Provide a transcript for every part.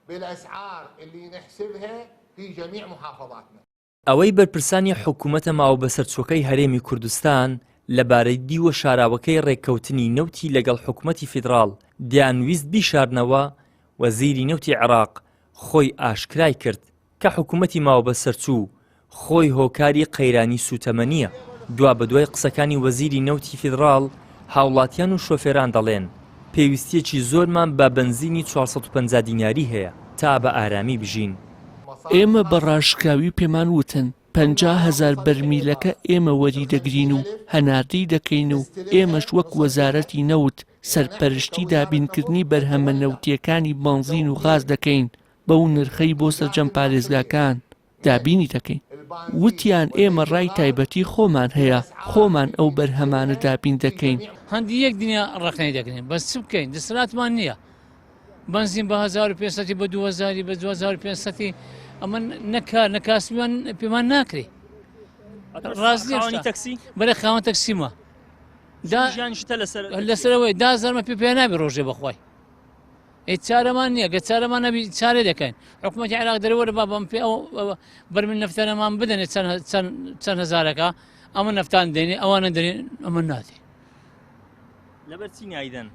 بالأسعار اللي نحسبها في جميع محافظاتنا. ئەوەی بەرپرسانی حکوومەتە ماوە بەسەرچۆکەی هەرێمی کوردستان لەبارەی دیوە شاراوەکەی ڕێککەوتنی نەوتی لەگەڵ حکوومەتی فیدراڵ دیانویست بیشاردنەوە، وەزیری نەوتی عێراق خۆی ئاشکرای کرد کە حکوومەتی ماوە بەسەرچوو خۆی هۆکاری قەیرانی سوتەمەنیە. دوا بەدوای قسەکانی وەزیری نەوتی فیدراڵ، هاوڵاتیان و شۆفێران دەڵێن پێویستیەکی زۆرمان بە بنزینی 450 دیناری هەیە تا بە ئارامی بژین. ئێمە بە ڕاشکاوی پێمان وتن 50,000 بەرمیلەکە ئێمە وەری دەگرین و هەناردەی دەکەین و ئێمەش وەک وەزارەتی نەوت سەرپەرشتی دابینکردنی بەرهەمە نەوتیەکانی بەنزین و غاز دەکەین بەو نرخەی بۆ سەرجەم پارێزگاکان دابینی دەکەین. وتیان ئێمە ڕای تایبەتی خۆمان هەیە، خۆمان ئەو بەرهەمانە دابین دەکەین. هەندی یەک دنیا ڕقنەی دەکەین بەس چ بکەین دەسەڵاتمان نییە. بنزین بە 1500 بە 2000 بە 2500 ئەمە نەکاسبیان پێمان ناکرێ. ڕاستیانی تەکسی بەرە خاوەن تەکسیمە لەسەرەوەی 10,000 پێ نابێ ڕۆژێ بەخوای. هیچ چارەمان نییە، گە چارەمان نەبی چارێ دەکەین. حکوومەتی عێراق دەرەوەرە با بەم پێ ئەو بەرمل نەفتانەمان بدەنێ چەند هەزارەکە ئەمە نەفتان دێنێ ئەوانە دەرێن ئەمە نادێ. لەبەر چی نایدەن؟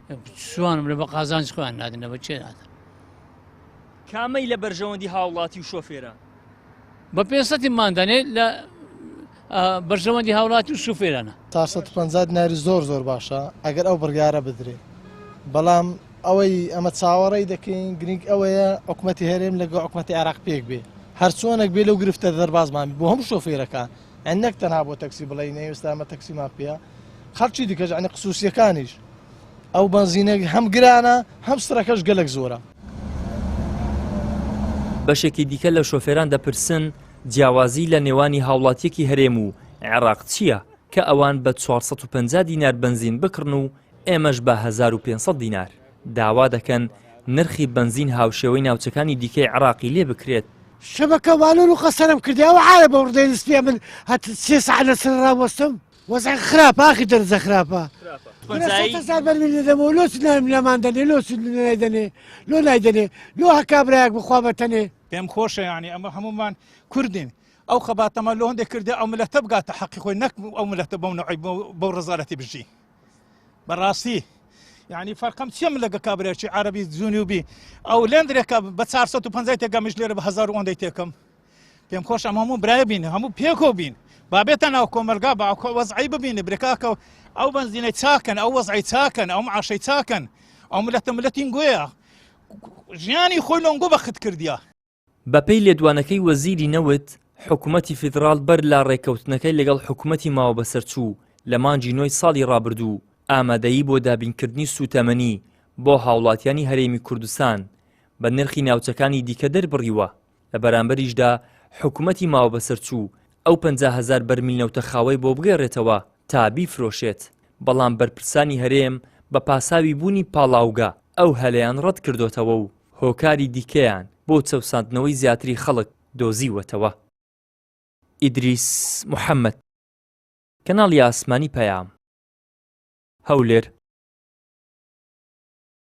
سوانم لە بە قازانج خۆیان نادن لەبەر چێ نادەن. کامەی لە بەرژەوەندی هاوڵاتی و شۆفێرە بە 500 مادانێ لە بەرژەوەندی هاوڵاتی و شوفێرانە. 450 دیناری زۆر باشە ئەگەر ئەو بڕیارە بدرێ، بەڵام ئەوەی ئەمە چاوەڕێی دەکەین گرنگ ئەوەیە حکوومەتی هەرێم لەگەڵ حکوومەتی عێراق پێک بێ، هەرچۆنێک بێ لەو گرفتە دەربازمان بۆ هەموو شۆفێرەکان، نەک تەنها بۆ تەکسی بڵێ ئێستا ئەمە تەکسیمان پێە، خەڵکی دیکەش عنی خصوصیەکانیش ئەو بەنزینە هەم گرانە هەم سرەکەش گەلێک زۆرە. بەشێکی دیکە لە شۆفێران دەپرسن جیاوازی لە نێوانی هاوڵاتیەکی هەرێم و عێراق چییە کە ئەوان بە 450 دینار بنزین بکڕن و ئێمەش بە 1500 دینار. داوا دەکەن نرخی بنزین هاوشێوەی ناوچەکانی دیکەی عێراقی لێ بکرێت. شەبەکەوانە و قەسەرم کردیەوە عالە بە وڕدەی نسپێ من هەت 3 ساعت لەسەر ڕاوەستم وەزع خراپە ئاخی دەرزە خراپە. 100,000 بەرمیل دەدەمەوە لۆ لەمان دەنێ لۆ نایدەنێ لۆ نایدەنێ لۆ هەکابراەک بخوا بەتەنێ. پێم خۆشە یعنی ئەمە هەمومان کوردین ئەو خەباتەمە لۆ هەندێک کردی ئەو ملەتە بگاتە حەقی خۆی نەک ئەو ملەتە بەو نەوعی بەو ڕزارەتی بژی بەڕاستی. یعنی فەرقم چێم لەگە کابراێکی عەرەبی جنوبی ئەو لێندرێکە بە 450 تێگەمیش لێرە بە 1000 ئەوەندەی تێکەم. پێم خۆش ئەمە هەموو برایە بین هەموو پێکۆ بین بابێتە ناو کۆمەلگا بە وەزعی ببینێ برێکاکە ئەو بنزینەی چاکەن ئەو وەزعی چاکەن ئەو معاشەی چاکەن ئەو ملەتە ملەتین گوێیە ژیانی خۆی لۆنگۆ بەخت کردیە. بەپێی لێدوانەکەی وەزیری نەوت حکوومەتی فیدراڵ بەر لا ڕێککەوتنەکەی لەگەڵ حکوومەتی ماوە بەسەرچوو لە مانجی نۆی ساڵی ڕابردوو ئامادەیی بۆ دابینکردنی سوتەمەنی بۆ هاوڵاتیانی هەرێمی کوردستان بە نرخی ناوچەکانی دیکە دەربڕیوە. لە بەرامبەریشدا حکوومەتی ماوە بەسەرچوو ئەو 50,000 بەرمیل نەوتەخاوەی بۆ بگێڕێتەوە تا بیفرۆشێت، بەڵام بەرپرسانی هەرێم بە پاساوی بوونی پاڵاوگا ئەو هەلەیان ڕەت کردوتەوە و هۆکاری دیکەیان بۆ چەوساندنەوەی زیاتری خەڵک دۆزیوەتەوە. ئیدریس محەممەد، کەناڵی ئاسمانی پەیام، هەولێر.